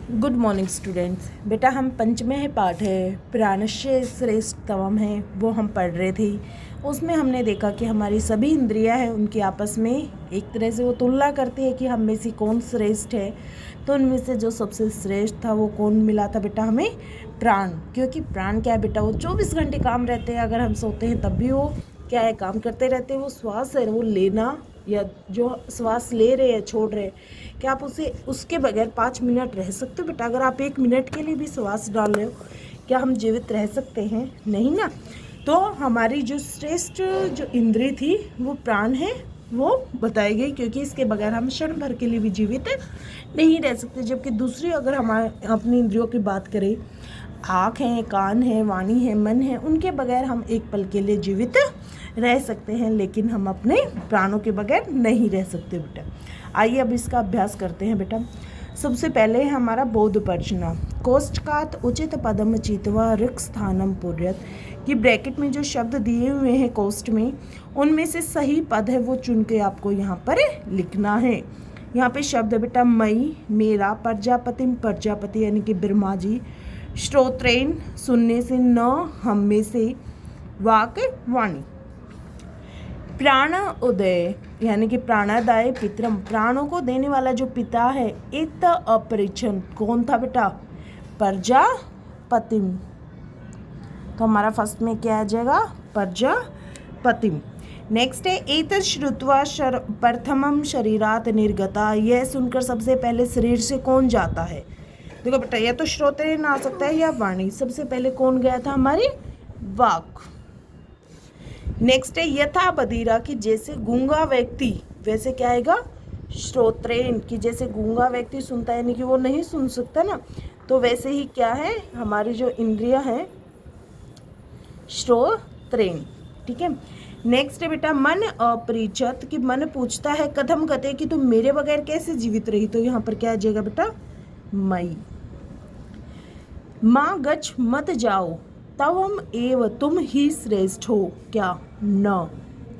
Good morning students. बेटा हम पंचमे पाठ है प्राणस्य श्रेष्ठतम है वो हम पढ़ रहे थे। उसमें हमने देखा कि हमारी सभी इंद्रियां हैं उनकी आपस में एक तरह से वो तुलना करती है कि हम में से कौन श्रेष्ठ है। तो उनमें से जो सबसे श्रेष्ठ था वो कौन मिला था बेटा? हमें प्राण। क्योंकि प्राण क्या है बेटा? वो 24 घंटे काम रहते हैं। अगर हम सोते हैं तब भी वो क्या है, काम करते रहते हैं। वो श्वास है वो लेना या जो श्वास ले रहे हैं छोड़ रहे हैं, क्या आप उसके बगैर 5 मिनट रह सकते हो बेटा? अगर आप 1 मिनट के लिए भी श्वास डाल रहे हो, क्या हम जीवित रह सकते हैं? नहीं ना। तो हमारी जो श्रेष्ठ जो इंद्रिय थी वो प्राण है, वो बताई गई, क्योंकि इसके बगैर हम क्षण भर के लिए भी जीवित नहीं रह सकते। जबकि दूसरी अगर हम अपनी इंद्रियों की बात करें, आँख है, कान है, वाणी है, मन है, उनके बगैर हम एक पल के लिए जीवित रह सकते हैं, लेकिन हम अपने प्राणों के बगैर नहीं रह सकते बेटा। आइए अब इसका अभ्यास करते हैं बेटा। सबसे पहले है हमारा बोधपर्चना। कोष्ठकात उचित पदम चित्वा ऋक् स्थानम पुर्यत, कि ब्रैकेट में जो शब्द दिए हुए हैं कोष्ठ में, उनमें से सही पद है वो चुन के आपको यहाँ पर लिखना है। यहाँ पे शब्द है बेटा मई, मेरा, प्रजापतिम, प्रजापति यानी कि ब्रह्मा जी, श्रोत्रेन सुनने से, न हम में से, वाक वाणी, प्राण उदय यानी कि प्राणादाय पितरम, प्राणों को देने वाला जो पिता है, इत अपरिछन कौन था बेटा? प्रजापतिम। तो हमारा फर्स्ट में क्या आ जाएगा? प्रजापतिम। नेक्स्ट है एतत् श्रुत्वा प्रथमम शरीरात निर्गता, यह सुनकर सबसे पहले शरीर से कौन जाता है? देखो बेटा, या तो श्रोत्रेन आ सकता है या वाणी। सबसे पहले कौन गया था? हमारी वाक। नेक्स्ट है यथा बधिरा, कि जैसे गूंगा व्यक्ति, वैसे क्या आएगा? श्रोत्रेन, कि जैसे गूंगा व्यक्ति सुनता है, यानी कि वो नहीं सुन सकता ना, तो वैसे ही क्या है हमारी जो इंद्रियां हैं, श्रोत्रेन। ठीक है। नेक्स्ट है बेटा मन अपरिचत, कि मन पूछता है कथम गते, कि तुम मेरे बगैर कैसे जीवित रही? तो यहाँ पर क्या आ जाएगा बेटा? मई। माँ गच्छ मत जाओ, तब हम एव तुम ही श्रेष्ठ हो, क्या? न,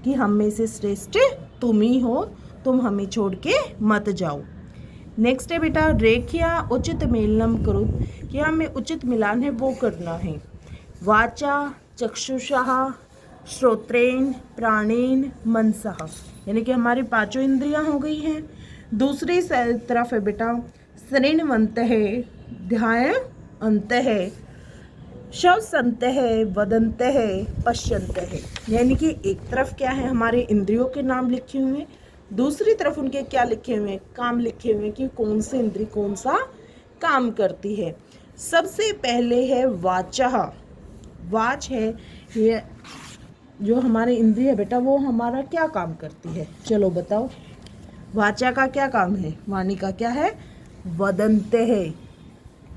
कि हम में से श्रेष्ठ तुम ही हो, तुम हमें छोड़ के मत जाओ। नेक्स्ट है बेटा रेखिया उचित मेलनम करो, कि हमें उचित मिलान है वो करना है। वाचा चक्षुषः श्रोत्रेन प्राणेन मनसः, यानी कि हमारी पांचों इंद्रियां हो गई हैं। दूसरी तरफ है बेटा श्रेणवंत है, ध्यान अंत है, शवसंत है, वदंत है, पश्यंत है, यानी कि एक तरफ क्या है हमारे इंद्रियों के नाम लिखे हुए हैं, दूसरी तरफ उनके क्या लिखे हुए हैं? काम लिखे हुए हैं, कि कौन सी इंद्री कौन सा काम करती है। सबसे पहले है वाचा। वाच है ये जो हमारे इंद्रिय है बेटा, वो हमारा क्या काम करती है? चलो बताओ, वाचा का क्या काम है? वाणी का क्या है? वदंत है।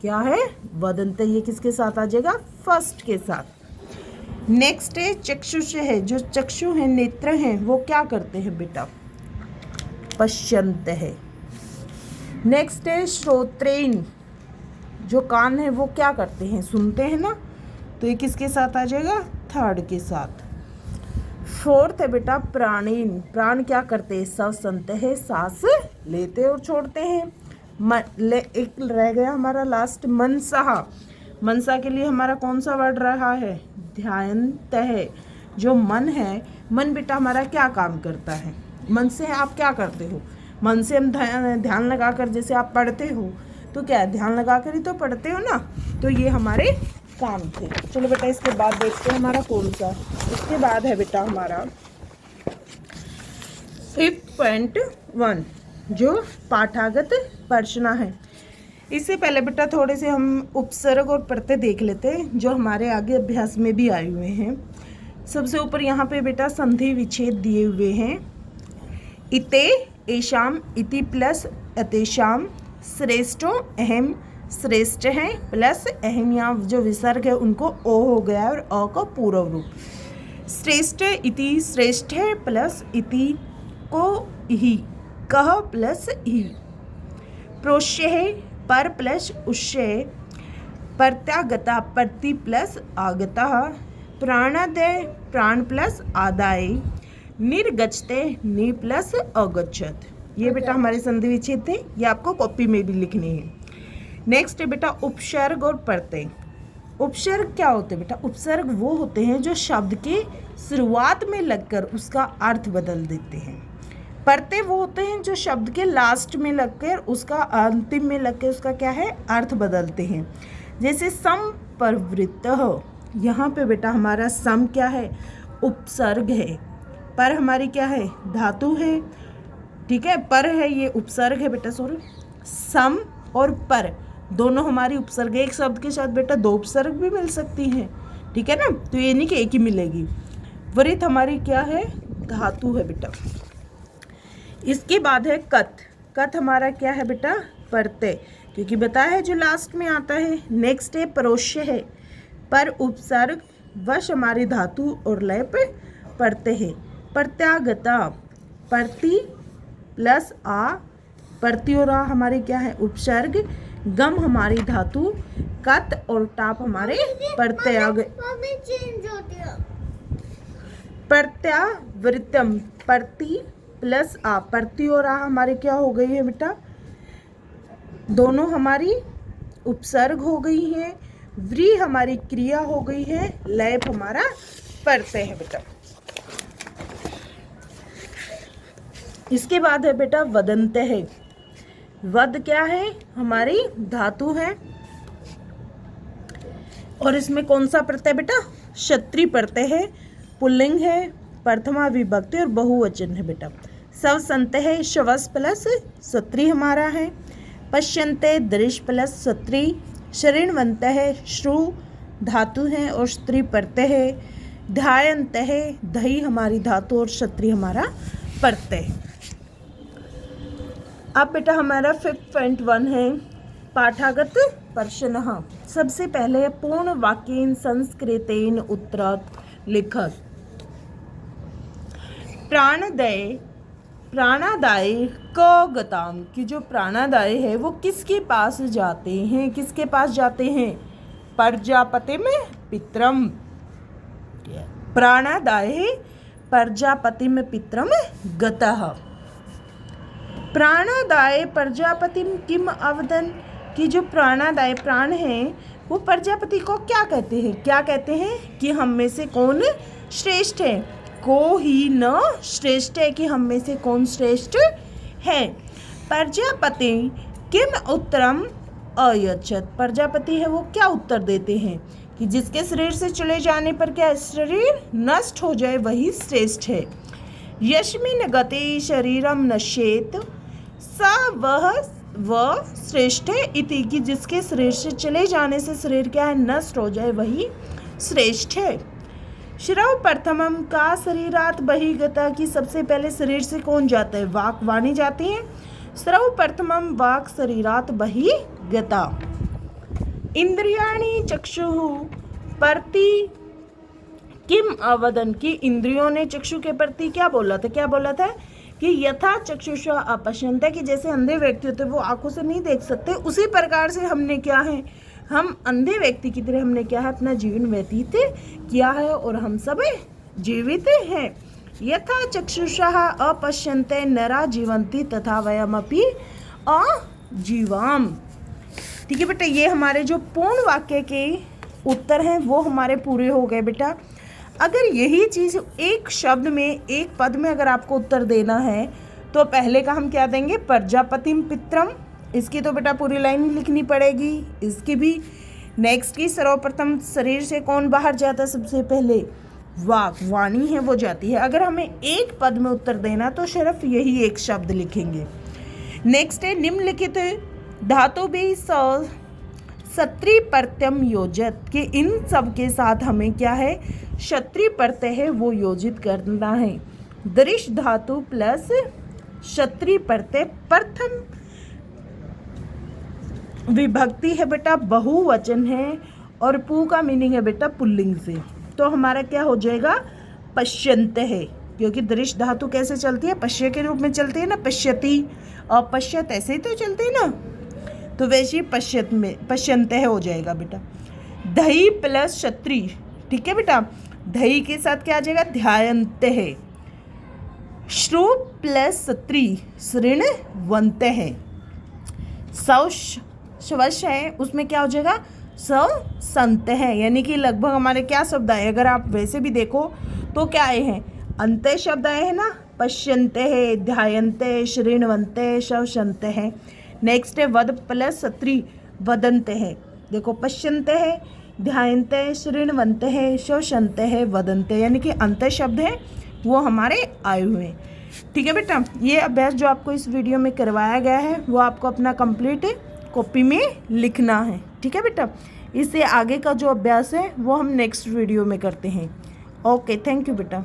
क्या है? वदंत। ये किसके साथ आ जाएगा? फर्स्ट के साथ। नेक्स्ट है चक्षुष है, जो चक्षु है, नेत्र हैं, वो क्या करते हैं बेटा? पश्यंत है। नेक्स्ट है श्रोत्रेन, जो कान है वो क्या करते हैं? सुनते हैं ना, तो ये किसके साथ आ जाएगा? थर्ड के साथ। फोर्थ है बेटा प्राणेन, प्राण क्या करते हैं? श्वसंत है, सांस लेते और छोड़ते हैं। एक रह गया हमारा लास्ट मनसा। मनसा के लिए हमारा कौन सा वर्ड रहा है? ध्यानत है। जो मन है, मन बेटा हमारा क्या काम करता है? मन से आप क्या करते हो? मन से हम ध्यान लगाकर, जैसे आप पढ़ते हो तो क्या ध्यान लगाकर ही तो पढ़ते हो ना, तो ये हमारे काम थे। चलो बेटा इसके बाद देखते हैं हमारा कौन सा। इसके बाद है बेटा हमारा 5.1 जो पाठागत प्रश्न है। इससे पहले बेटा थोड़े से हम उपसर्ग और प्रत्यय देख लेते हैं, जो हमारे आगे अभ्यास में भी आए हुए हैं। सबसे ऊपर यहाँ पे बेटा संधि विच्छेद दिए हुए हैं। इते एशाम, इति प्लस अतेशाम, श्रेष्ठो अहम, श्रेष्ठ है प्लस अहम, यहाँ जो विसर्ग है उनको ओ हो गया है और अ का पूर्व रूप। श्रेष्ठ इति, श्रेष्ठ है प्लस इति को ही, कह प्लस ही। प्रोष्य है, पर प्लस उष्य, प्रत्यागता, प्रति प्लस आगता, प्राणादय, प्राण प्लस आदाय, निर्गच्छते, नि प्लस अगच्छत। ये बेटा हमारे संधि विच्छेद थे, ये आपको कॉपी में भी लिखने हैं। नेक्स्ट है बेटा उपसर्ग और प्रत्यय। उपसर्ग क्या होते हैं बेटा? उपसर्ग वो होते हैं जो शब्द के शुरुआत में लगकर उसका अर्थ बदल देते हैं। प्रत्यय वो होते हैं जो शब्द के लास्ट में लगकर उसका अंतिम में लगकर उसका क्या है अर्थ बदलते हैं। जैसे सम प्रवृत्तः, यहाँ पे बेटा हमारा सम क्या है? उपसर्ग है। पर हमारी क्या है? धातु है। ठीक है, पर है ये उपसर्ग है बेटा, सॉरी। सम और पर दोनों हमारी उपसर्ग है। एक शब्द के साथ बेटा दो उपसर्ग भी मिल सकती हैं, ठीक है ना, तो ये नहीं कि एक ही मिलेगी। वृत्त हमारी क्या है? धातु है बेटा। इसके बाद है कथ। कथ हमारा क्या है बेटा? प्रत्यय, क्योंकि बताया है जो लास्ट में आता है। नेक्स्ट है परोक्ष है। पर उपसर्ग वश हमारी धातु और लय पे प्रत्यय है। प्रत्यागता, प्रति प्लस आ, प्रति और आ हमारी क्या है? उपसर्ग। गम हमारी धातु। कत और टाप हमारे प्रत्याग। प्रत्यावृतम, प्रति प्लस आ, प्रति और आ हमारे क्या हो गई है बेटा? दोनों हमारी उपसर्ग हो गई है। व्री हमारी क्रिया हो गई है। लैप हमारा प्रत्यय है बेटा। इसके बाद है बेटा वदंत है। वद क्या है? हमारी धातु है। और इसमें कौन सा प्रत्यय बेटा? क्षत्रिय प्रत्यय है। पुल्लिंग है, प्रथमा विभक्ति और बहुवचन है बेटा। सवसंत है, शवस प्लस सत्री हमारा है। पश्यन्ते दृश्य प्लस सत्री। शरीणवंत है, श्रु धातु है और स्त्री प्रत्यय है। ध्यायन्त है, दही हमारी धातु और क्षत्रिय हमारा प्रत्यय। अब बेटा हमारा 5.1 है पाठागत प्रश्न। सबसे पहले पूर्ण वाक्येन संस्कृतेन उत्तरत लिखत। प्राणादाय क गताम, की जो प्राणादाय है वो किसके पास जाते हैं? किसके पास जाते हैं? प्रजापति में पित्रम। प्राणादाय प्रजापति में पित्रम गतः। प्राणादाय प्रजापति किम अवदन, की जो प्राणादाय प्राण है वो प्रजापति को क्या कहते हैं? क्या कहते हैं? कि हम में से कौन श्रेष्ठ है? को ही न श्रेष्ठ है, कि हम में से कौन श्रेष्ठ है। प्रजापति किम उत्तरम अयच्छत, प्रजापति है वो क्या उत्तर देते हैं? कि जिसके शरीर से चले जाने पर क्या शरीर नष्ट हो जाए वही श्रेष्ठ है। यस्मिन् गते शरीरम नश्येत स वह श्रेष्ठ है इति, कि जिसके शरीर से चले जाने से शरीर क्या है? नष्ट हो जाए वही श्रेष्ठ है। श्रव प्रथमम का शरीरात बहिर्गता, की सबसे पहले शरीर से कौन जाता है? वाक वाणी जाती है। श्रव प्रथमम वाक शरीरात बहिर्गता। इंद्रियाणि चक्षुः प्रति किम अवदन, की इंद्रियों ने चक्षु के प्रति क्या बोला था? क्या बोला था? कि यथा चक्षुषा अपश्यन्ते, कि जैसे अंधे व्यक्ति होते वो आंखों से नहीं देख सकते, उसी प्रकार से हमने क्या है? हम अंधे व्यक्ति की तरह हमने क्या है? अपना जीवन व्यतीत किया है और हम सब जीवित हैं। यथा चक्षुषः अपश्यन्ते नरा जीवन्ति तथा वयमपि अजीवाम। ठीक है बेटा, ये हमारे जो पूर्ण वाक्य के उत्तर हैं वो हमारे पूरे हो गए बेटा। अगर यही चीज़ एक शब्द में, एक पद में अगर आपको उत्तर देना है तो पहले का हम क्या देंगे? प्रजापतिम पित्रम। इसकी तो बेटा पूरी लाइन ही लिखनी पड़ेगी। इसकी भी। नेक्स्ट की सर्वप्रथम शरीर से कौन बाहर जाता है? सबसे पहले वाक वाणी है वो जाती है। अगर हमें एक पद में उत्तर देना तो सिर्फ यही एक शब्द लिखेंगे। नेक्स्ट है निम्नलिखित धातु भी सत्री प्रत्यम योजित, कि इन सब के साथ हमें क्या है? क्षत्रिय प्रत्यय है वो योजित करना है। दृश्य धातु प्लस क्षत्रिय प्रत्यय प्रथम विभक्ति है बेटा, बहुवचन है और पू का मीनिंग है बेटा पुल्लिंग से। तो हमारा क्या हो जाएगा? पश्यन्ते है, क्योंकि दृश्य धातु कैसे चलती है? पश्य के रूप में चलती है ना, पश्यति और पश्यत ऐसे ही तो चलते हैं ना, तो वैसे ही पश्यत में पश्यन्ते है हो जाएगा बेटा। दही प्लस क्षत्रिय, ठीक है बेटा, दही के साथ क्या आ जाएगा? ध्यायन्ते है। श्रु प्लस सत्री, शृण्वन्ते है। श्वश है उसमें क्या हो जाएगा, सव संत है, यानी कि लगभग हमारे क्या शब्द आए, अगर आप वैसे भी देखो तो क्या आए हैं, अंत्य शब्द आए हैं ना, पश्यन्ते है, ध्यायन्ते, शृण्वन्ते, शवशन्ते है। नेक्स्ट है वद प्लस त्रि, वदन्ते है। देखो पश्यन्ते है, ध्यायन्ते, शृण्वन्ते है, शवशन्ते है, वदन्ते, यानी कि अंत्य शब्द है वो हमारे आए हुए हैं। ठीक है बेटा, ये अभ्यास जो आपको इस वीडियो में करवाया गया है वो आपको अपना कंप्लीट कॉपी में लिखना है। ठीक है बेटा, इससे आगे का जो अभ्यास है वो हम नेक्स्ट वीडियो में करते हैं। ओके, थैंक यू बेटा।